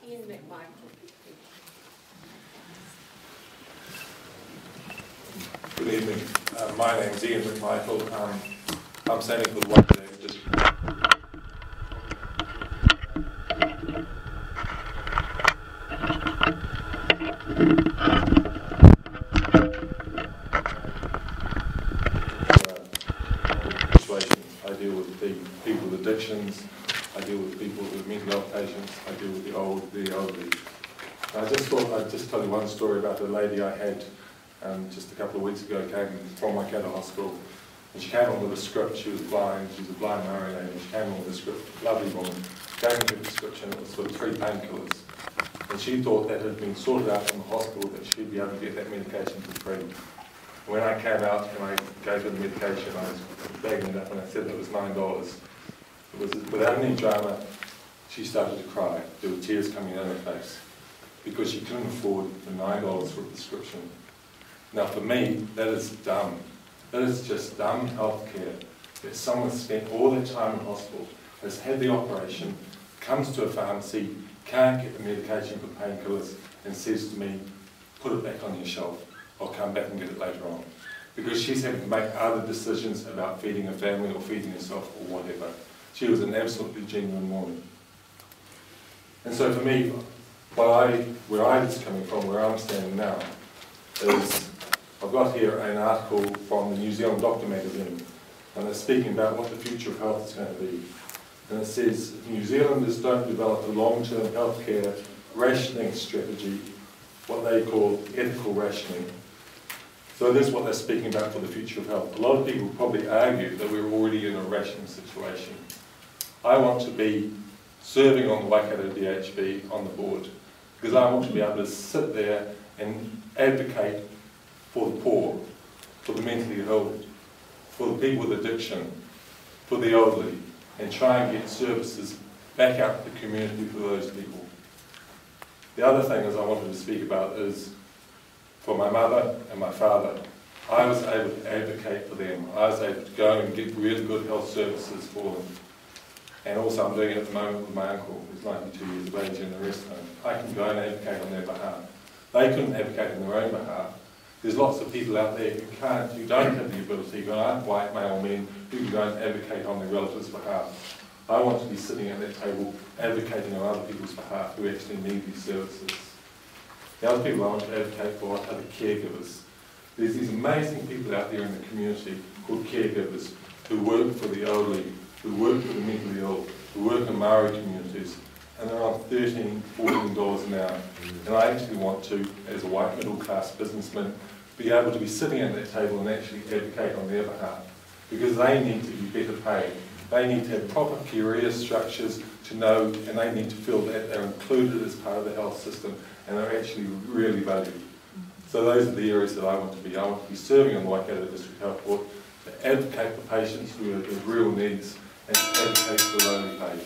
Ian McMichael. Good evening. My name is Ian McMichael. I'm standing for the Waikato District. I deal with the people with addictions, I deal with people with mental health patients, I deal with the elderly. I just thought I'd just tell you one story about a lady I had just a couple of weeks ago, came from Waikato Hospital, and she came on with a script. She was blind, she was a blind Maori lady, and she came on with a script, lovely woman, gave me the prescription. It was for 3 painkillers, and she thought that had been sorted out from the hospital, that she'd be able to get that medication for free. When I came out and I gave her the medication, I was bagging it up and I said that it was $9. It was, without any drama, she started to cry. There were tears coming down her face because she couldn't afford the $9 for a prescription. Now for me, that is dumb. That is just dumb healthcare. That someone spent all their time in hospital, has had the operation, comes to a pharmacy, can't get the medication for painkillers, and says to me, put it back on your shelf. I'll come back and get it later on. Because she's having to make other decisions about feeding her family or feeding herself or whatever. She was an absolutely genuine woman. And so for me, where I'm coming from, where I'm standing now, is I've got here an article from the New Zealand Doctor magazine, and it's speaking about what the future of health is going to be. And it says, New Zealanders don't develop a long-term healthcare rationing strategy, what they call ethical rationing. So this is what they're speaking about for the future of health. A lot of people probably argue that we're already in a rationing situation. I want to be serving on the Waikato DHB on the board, because I want to be able to sit there and advocate for the poor, for the mentally ill, for the people with addiction, for the elderly, and try and get services back out to the community for those people. The other thing is I wanted to speak about is for my mother and my father. I was able to advocate for them. I was able to go and get really good health services for them. And also I'm doing it at the moment with my uncle, who's 92 years of age in the rest home. I can go and advocate on their behalf. They couldn't advocate on their own behalf. There's lots of people out there who don't have the ability, who aren't white male men, who can go and advocate on their relatives' behalf. I want to be sitting at that table advocating on other people's behalf who actually need these services. The other people I want to advocate for are the caregivers. There's these amazing people out there in the community called caregivers who work for the elderly, who work for the mentally ill, who work in Maori communities, and they're on $13, $14 an hour. And I actually want to, as a white middle-class businessman, be able to be sitting at that table and actually advocate on their behalf, because they need to be better paid. They need to have proper career structures to know, and they need to feel that they're included as part of the health system and are actually really valued. So those are the areas that I want to be. I want to be serving on the Waikato District Health Board to advocate for patients who have real needs and to advocate for the lowly paid.